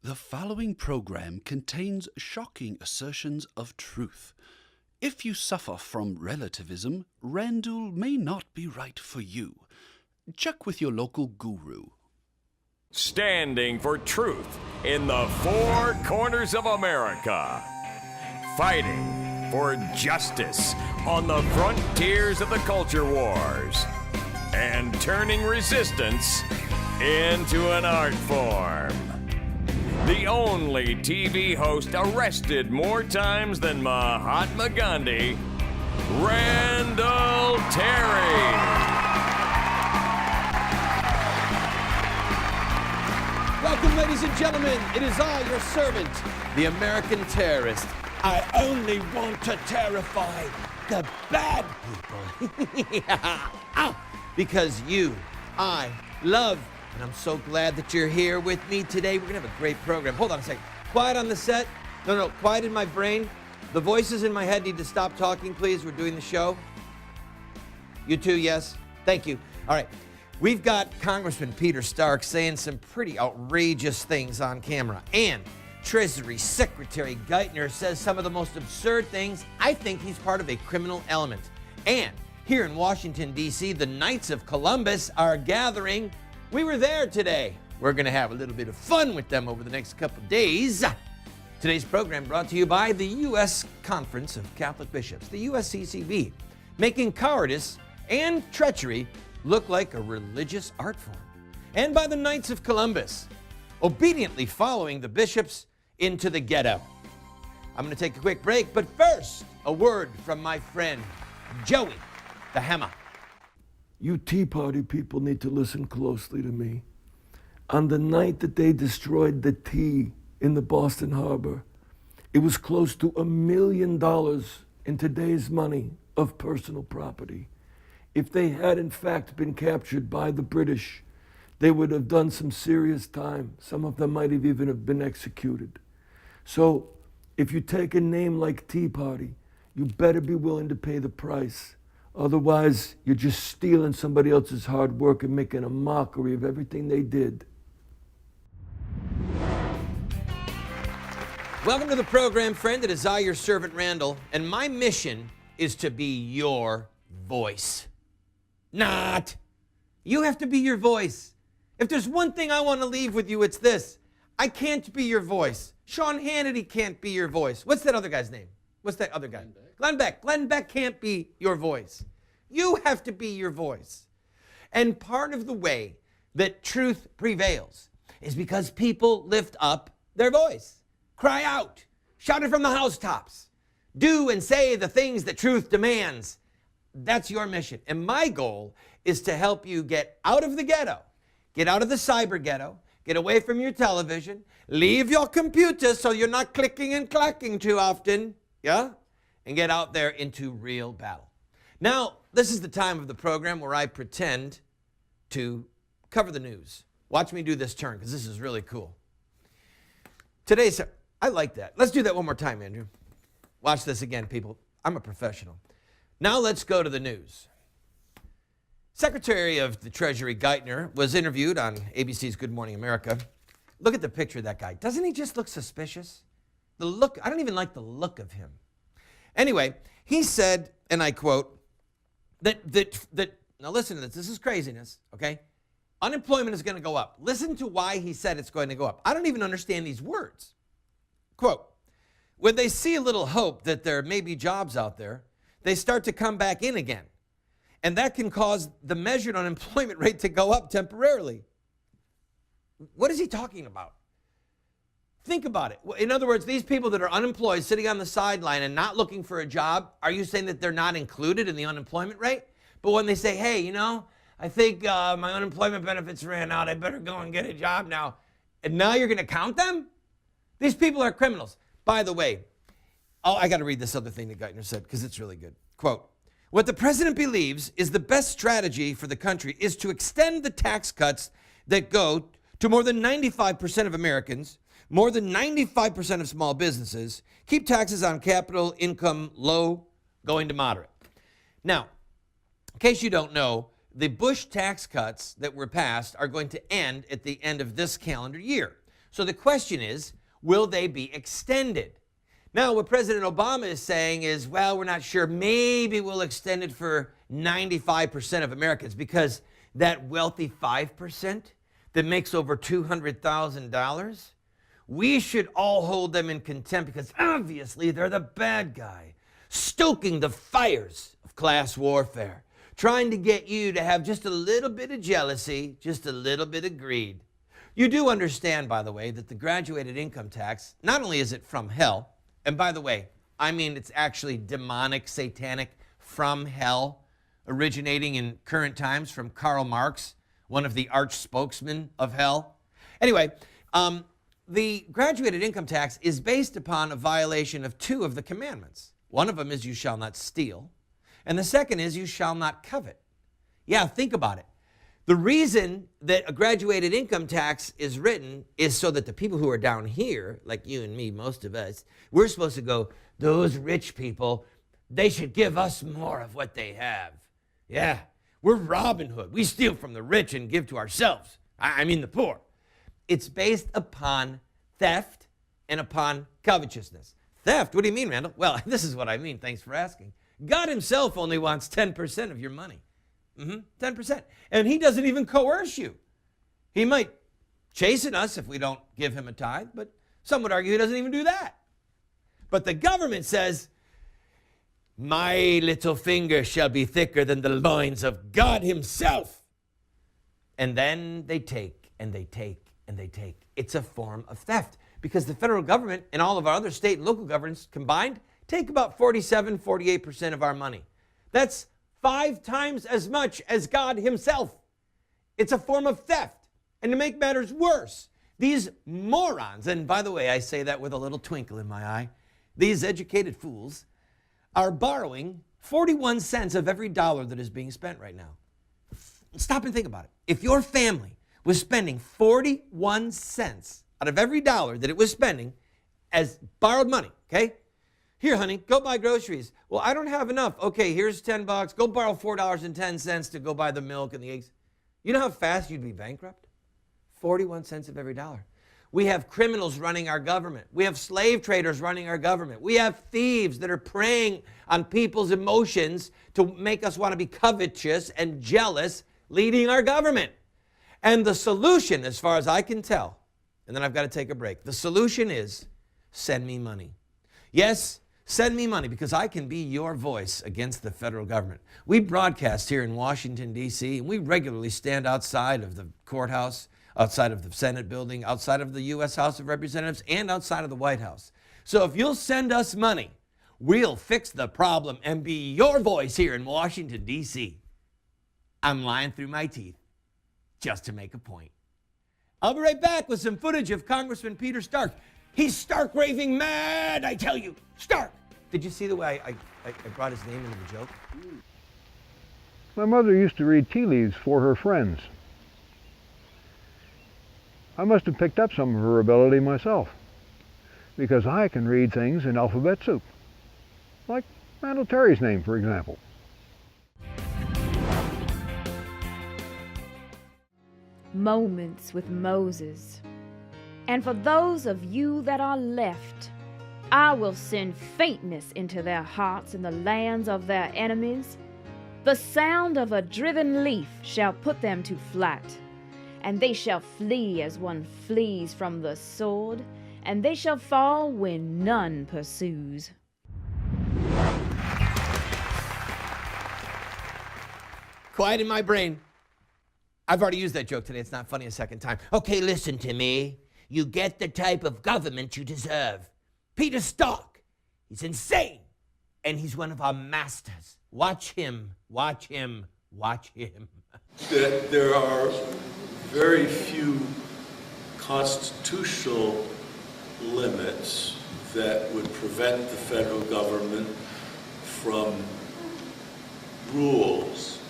The following program contains shocking assertions of truth. If you suffer from relativism, Randall may not be right for you. Check with your local guru. Standing for truth in the four corners of America. Fighting for justice on the frontiers of the culture wars. And turning resistance into an art form. The only TV host arrested more times than Mahatma Gandhi, Randall Terry. Welcome, ladies and gentlemen. It is I, your servant, the American terrorist. I only want to terrify the bad people. Because you, I, love. And I'm so glad that you're here with me today. We're going to have a great program. Hold on a second. Quiet on the set. No, quiet in my brain. The voices in my head need to stop talking, please. We're doing the show. You too, yes? Thank you. All right. We've got Congressman Peter Stark saying some pretty outrageous things on camera. And Treasury Secretary Geithner says some of the most absurd things. I think he's part of a criminal element. And here in Washington, D.C., the Knights of Columbus are gathering. We were there today. We're going to have a little bit of fun with them over the next couple days. Today's program brought to you by the U.S. Conference of Catholic Bishops, the USCCB, making cowardice and treachery look like a religious art form. And by the Knights of Columbus, obediently following the bishops into the ghetto. I'm going to take a quick break, but first, a word from my friend, Joey the Hammer. You Tea Party people need to listen closely to me. On the night that they destroyed the tea in the Boston Harbor, it was close to $1 million in today's money of personal property. If they had in fact been captured by the British, they would have done some serious time. Some of them might have even have been executed. So if you take a name like Tea Party, you better be willing to pay the price. Otherwise, you're just stealing somebody else's hard work and making a mockery of everything they did. Welcome to the program, friend. It is I, your servant, Randall, and my mission is to be your voice. Not. You have to be your voice. If there's one thing I want to leave with you, it's this. I can't be your voice. Sean Hannity can't be your voice. What's that other guy's name? What's that other guy? Glenn Beck. Glenn Beck can't be your voice. You have to be your voice. And part of the way that truth prevails is because people lift up their voice. Cry out. Shout it from the housetops. Do and say the things that truth demands. That's your mission. And my goal is to help you get out of the ghetto, get out of the cyber ghetto, get away from your television, leave your computer so you're not clicking and clacking too often, yeah? And get out there into real battle. Now, this is the time of the program where I pretend to cover the news. Watch me do this turn, because this is really cool. I like that. Let's do that one more time, Andrew. Watch this again, people. I'm a professional. Now let's go to the news. Secretary of the Treasury Geithner was interviewed on ABC's Good Morning America. Look at the picture of that guy. Doesn't he just look suspicious? The look, I don't even like the look of him. Anyway, he said, and I quote, that now listen to this is craziness, okay? Unemployment is going to go up. Listen to why he said it's going to go up. I don't even understand these words. Quote, when they see a little hope that there may be jobs out there, they start to come back in again. And that can cause the measured unemployment rate to go up temporarily. What is he talking about? Think about it. In other words, these people that are unemployed, sitting on the sideline and not looking for a job, are you saying that they're not included in the unemployment rate? But when they say, hey, I think my unemployment benefits ran out, I better go and get a job now. And now you're going to count them? These people are criminals. By the way, I got to read this other thing that Geithner said because it's really good. Quote, what the president believes is the best strategy for the country is to extend the tax cuts that go to more than 95% of Americans, more than 95% of small businesses, keep taxes on capital income low, going to moderate. Now, in case you don't know, the Bush tax cuts that were passed are going to end at the end of this calendar year. So the question is, will they be extended? Now, what President Obama is saying is, well, we're not sure. Maybe we'll extend it for 95% of Americans, because that wealthy 5% that makes over $200,000, we should all hold them in contempt, because obviously they're the bad guy, stoking the fires of class warfare, trying to get you to have just a little bit of jealousy, just a little bit of greed. You do understand, by the way, that the graduated income tax, not only is it from hell, and by the way, I mean it's actually demonic, satanic, from hell, originating in current times from Karl Marx, one of the arch spokesmen of hell. Anyway, the graduated income tax is based upon a violation of 2 of the commandments. One of them is you shall not steal, and the second is you shall not covet. Yeah, think about it. The reason that a graduated income tax is written is so that the people who are down here, like you and me, most of us, we're supposed to go, those rich people, they should give us more of what they have. Yeah, we're Robin Hood. We steal from the rich and give to ourselves. I mean the poor. It's based upon theft and upon covetousness. Theft? What do you mean, Randall? Well, this is what I mean. Thanks for asking. God himself only wants 10% of your money. 10%. And he doesn't even coerce you. He might chasten us if we don't give him a tithe, but some would argue he doesn't even do that. But the government says, my little finger shall be thicker than the loins of God himself. And then they take, and they take, and they take. It's a form of theft, because the federal government and all of our other state and local governments combined take about 48% of our money. That's 5 times as much as God himself. It's a form of theft. And to make matters worse, these morons, and by the way, I say that with a little twinkle in my eye, these educated fools are borrowing 41 cents of every dollar that is being spent right now. Stop and think about it. If your family was spending 41 cents out of every dollar that it was spending as borrowed money, okay? Here, honey, go buy groceries. Well, I don't have enough. Okay, here's $10. Go borrow $4.10 to go buy the milk and the eggs. You know how fast you'd be bankrupt? 41 cents of every dollar. We have criminals running our government. We have slave traders running our government. We have thieves that are preying on people's emotions to make us want to be covetous and jealous, leading our government. And the solution, as far as I can tell, and then I've got to take a break, the solution is send me money. Yes, send me money, because I can be your voice against the federal government. We broadcast here in Washington, D.C., and we regularly stand outside of the courthouse, outside of the Senate building, outside of the U.S. House of Representatives, and outside of the White House. So if you'll send us money, we'll fix the problem and be your voice here in Washington, D.C. I'm lying through my teeth just to make a point. I'll be right back with some footage of Congressman Peter Stark. He's stark raving mad, I tell you. Stark! Did you see the way I brought his name into the joke? My mother used to read tea leaves for her friends. I must have picked up some of her ability myself, because I can read things in alphabet soup. Like Randall Terry's name, for example. Moments with Moses. And for those of you that are left, I will send faintness into their hearts in the lands of their enemies. The sound of a driven leaf shall put them to flight, and they shall flee as one flees from the sword, and they shall fall when none pursues. Quiet in my brain. I've already used that joke today. It's not funny a second time. Okay, listen to me. You get the type of government you deserve. Peter Stark, he's insane, and he's one of our masters. Watch him, watch him, watch him. There are very few constitutional limits that would prevent the federal government from rules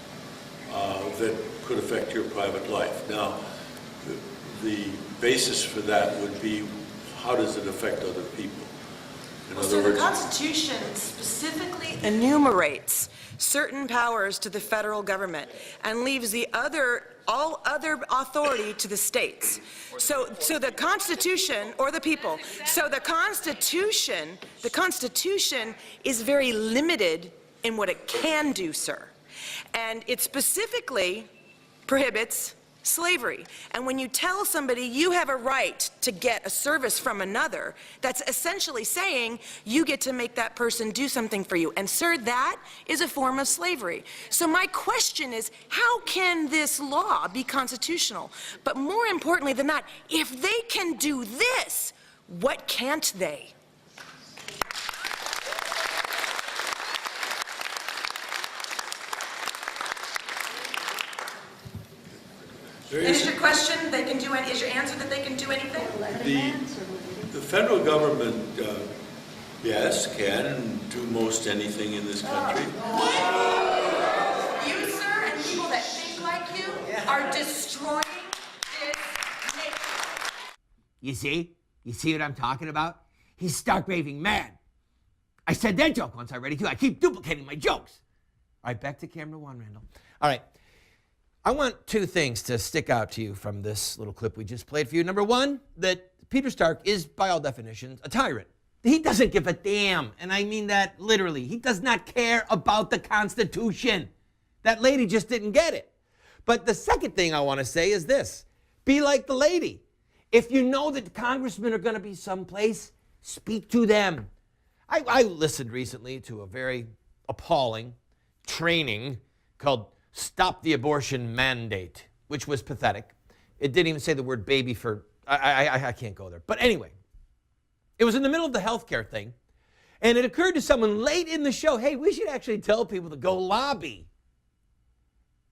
that could affect your private life. Now, the basis for that would be, how does it affect other people? So the Constitution specifically enumerates certain powers to the federal government and leaves all other authority to the states. So the Constitution, or the people, so the Constitution is very limited in what it can do, sir. And it specifically prohibits slavery. And when you tell somebody you have a right to get a service from another, that's essentially saying you get to make that person do something for you. And sir, that is a form of slavery. So my question is, how can this law be constitutional? But more importantly than that, if they can do this, what can't they? And is your question they can do any? Is your answer that they can do anything? The federal government, yes, can do most anything in this country. You, sir, and people that think like you are destroying this nation. You see? You see what I'm talking about? He's stark raving mad. I said that joke once already, too. I keep duplicating my jokes. All right, back to camera one, Randall. All right. I want two things to stick out to you from this little clip we just played for you. Number one, that Peter Stark is, by all definitions, a tyrant. He doesn't give a damn, and I mean that literally. He does not care about the Constitution. That lady just didn't get it. But the second thing I want to say is this. Be like the lady. If you know that congressmen are going to be someplace, speak to them. I listened recently to a very appalling training called Stop the Abortion Mandate, which was pathetic. It didn't even say the word baby for, I can't go there. But anyway, it was in the middle of the healthcare thing, and it occurred to someone late in the show, hey, we should actually tell people to go lobby.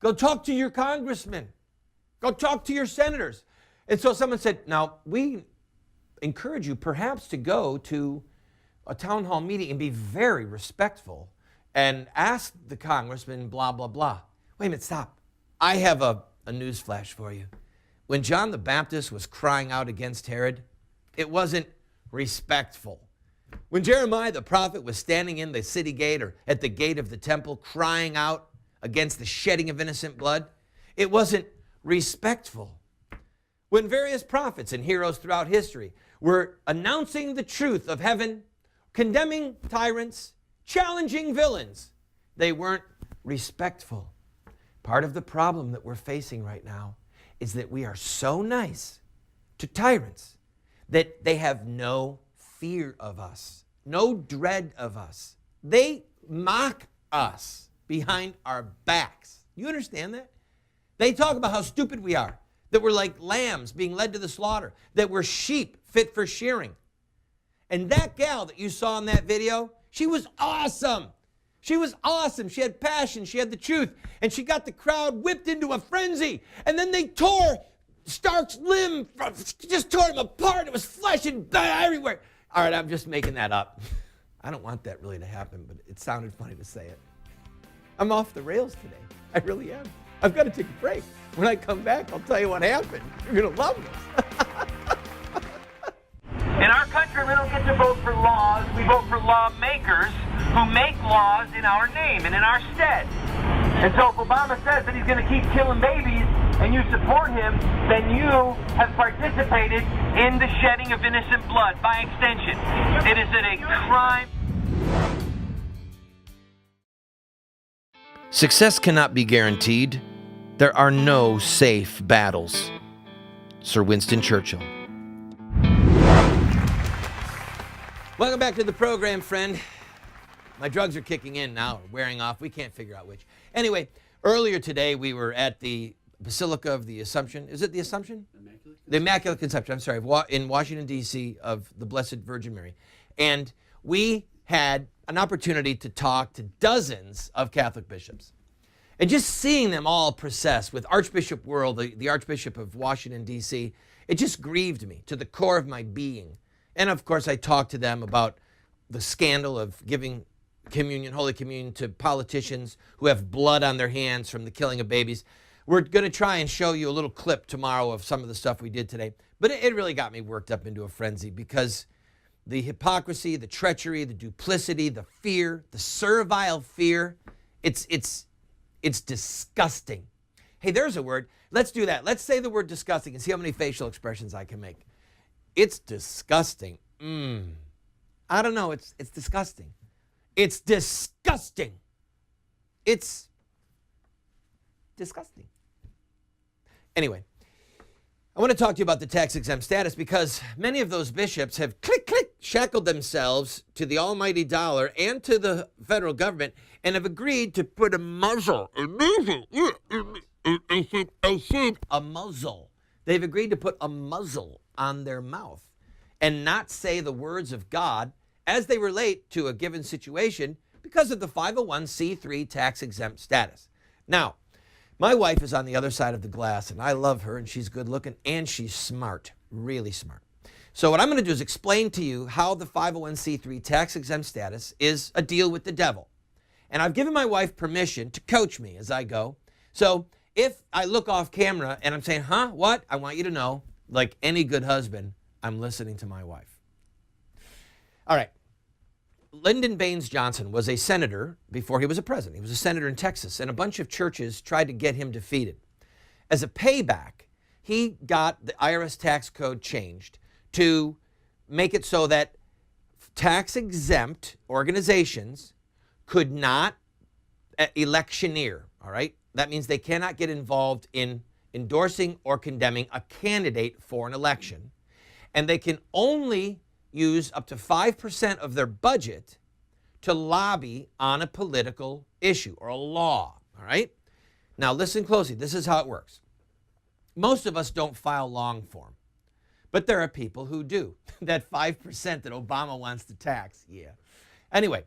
Go talk to your congressman. Go talk to your senators. And so someone said, now, we encourage you perhaps to go to a town hall meeting and be very respectful and ask the congressman blah, blah, blah. Wait a minute, stop. I have a news flash for you. When John the Baptist was crying out against Herod, it wasn't respectful. When Jeremiah the prophet was standing in the city gate or at the gate of the temple crying out against the shedding of innocent blood, it wasn't respectful. When various prophets and heroes throughout history were announcing the truth of heaven, condemning tyrants, challenging villains, they weren't respectful. Part of the problem that we're facing right now is that we are so nice to tyrants that they have no fear of us, no dread of us. They mock us behind our backs. You understand that? They talk about how stupid we are, that we're like lambs being led to the slaughter, that we're sheep fit for shearing. And that gal that you saw in that video, she was awesome. She was awesome. She had passion. She had the truth. And she got the crowd whipped into a frenzy. And then they tore Stark's limb, just tore him apart. It was flesh and blood everywhere. All right, I'm just making that up. I don't want that really to happen, but it sounded funny to say it. I'm off the rails today. I really am. I've got to take a break. When I come back, I'll tell you what happened. You're going to love this. In our country, we don't get to vote for laws. We vote for lawmakers who make laws in our name and in our stead. And so if Obama says that he's going to keep killing babies and you support him, then you have participated in the shedding of innocent blood by extension. It is a crime. Success cannot be guaranteed. There are no safe battles. Sir Winston Churchill. Welcome back to the program, friend. My drugs are kicking in now, or wearing off. We can't figure out which. Anyway, earlier today we were at the Basilica of the Assumption. Is it the Assumption? The Immaculate Conception, I'm sorry, in Washington, D.C., of the Blessed Virgin Mary. And we had an opportunity to talk to dozens of Catholic bishops. And just seeing them all process with Archbishop Worrell, the Archbishop of Washington, D.C., it just grieved me to the core of my being. And of course, I talked to them about the scandal of giving communion, Holy Communion, to politicians who have blood on their hands from the killing of babies. We're going to try and show you a little clip tomorrow of some of the stuff we did today. But it really got me worked up into a frenzy because the hypocrisy, the treachery, the duplicity, the fear, the servile fear, It's disgusting. Hey, there's a word. Let's do that. Let's say the word disgusting and see how many facial expressions I can make. It's disgusting. I don't know. It's disgusting. It's disgusting. It's disgusting. Anyway, I want to talk to you about the tax-exempt status because many of those bishops have shackled themselves to the almighty dollar and to the federal government and have agreed to put a muzzle. A muzzle. They've agreed to put a muzzle on their mouth and not say the words of God as they relate to a given situation because of the 501c3 tax-exempt status. Now, my wife is on the other side of the glass, and I love her, and she's good looking, and she's smart, really smart. So what I'm going to do is explain to you how the 501c3 tax-exempt status is a deal with the devil. And I've given my wife permission to coach me as I go. So if I look off camera and I'm saying, huh, what? I want you to know, like any good husband, I'm listening to my wife. All right. Lyndon Baines Johnson was a senator before he was a president. He was a senator in Texas, and a bunch of churches tried to get him defeated. As a payback, he got the IRS tax code changed to make it so that tax-exempt organizations could not electioneer, all right? That means they cannot get involved in endorsing or condemning a candidate for an election, and they can only use up to 5% of their budget to lobby on a political issue or a law, all right? Now listen closely, this is how it works. Most of us don't file long form, but there are people who do. That 5% that Obama wants to tax, yeah. Anyway,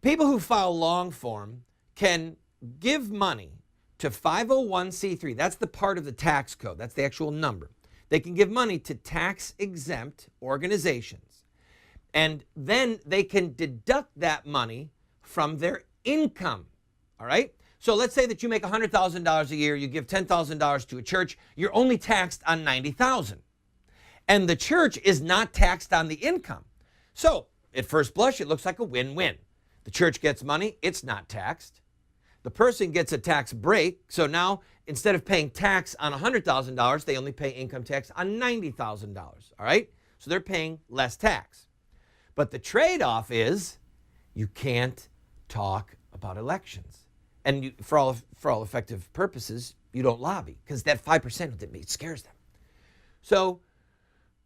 people who file long form can give money to 501c3, that's the part of the tax code, that's the actual number. They can give money to tax-exempt organizations, and then they can deduct that money from their income, all right? So let's say that you make $100,000 a year, you give $10,000 to a church, you're only taxed on $90,000. And the church is not taxed on the income. So at first blush, it looks like a win-win. The church gets money, it's not taxed. The person gets a tax break, so now instead of paying tax on $100,000, they only pay income tax on $90,000, all right? So they're paying less tax. But the trade-off is you can't talk about elections. And for all effective purposes, you don't lobby because that 5% it scares them. So,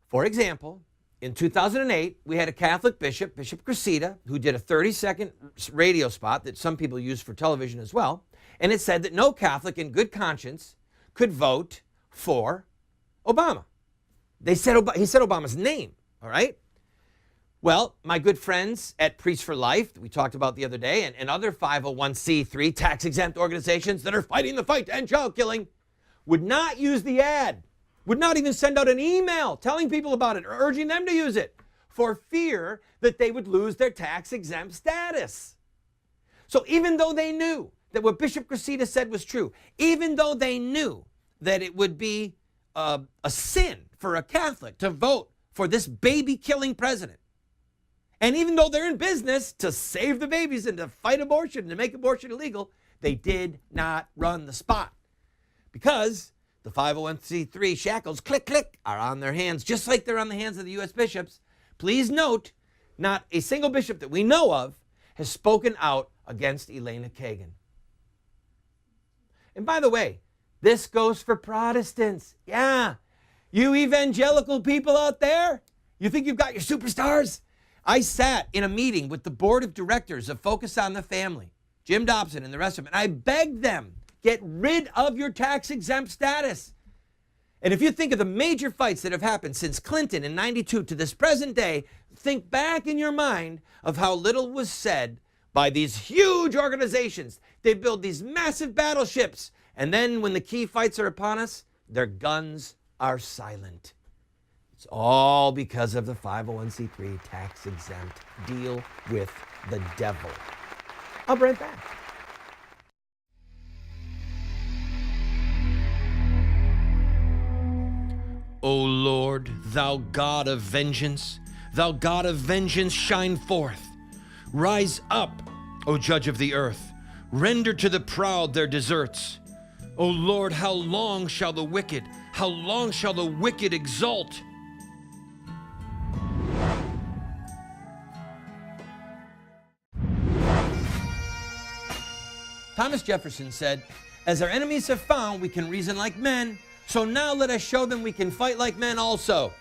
for example, in 2008, we had a Catholic bishop, Bishop Cressida, who did a 30-second radio spot that some people use for television as well. And it said that no Catholic in good conscience could vote for Obama. He said Obama's name, all right? Well, my good friends at Priests for Life, that we talked about the other day, and other 501c3 tax-exempt organizations that are fighting the fight to end child killing, would not use the ad, would not even send out an email telling people about it or urging them to use it for fear that they would lose their tax-exempt status. So even though they knew that what Bishop Cressida said was true, even though they knew that it would be a sin for a Catholic to vote for this baby-killing president, and even though they're in business to save the babies and to fight abortion and to make abortion illegal, they did not run the spot because the 501c3 shackles, click, click, are on their hands, just like they're on the hands of the U.S. bishops. Please note, not a single bishop that we know of has spoken out against Elena Kagan. And by the way, this goes for Protestants. Yeah, you evangelical people out there, you think you've got your superstars? I sat in a meeting with the board of directors of Focus on the Family, Jim Dobson and the rest of them, and I begged them, get rid of your tax-exempt status. And if you think of the major fights that have happened since Clinton in '92 to this present day, think back in your mind of how little was said by these huge organizations. They build these massive battleships, and then when the key fights are upon us, their guns are silent. It's all because of the 501c3 tax-exempt deal with the devil. I'll be right back. O Lord, thou God of vengeance, shine forth. Rise up, O judge of the earth. Render to the proud their deserts. O Lord, how long shall the wicked exult? Thomas Jefferson said, as our enemies have found, we can reason like men, so now let us show them we can fight like men also.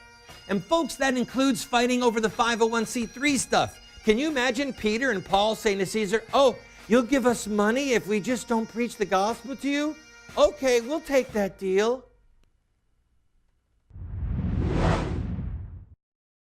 And folks, that includes fighting over the 501c3 stuff. Can you imagine Peter and Paul saying to Caesar, oh, you'll give us money if we just don't preach the gospel to you? Okay, we'll take that deal.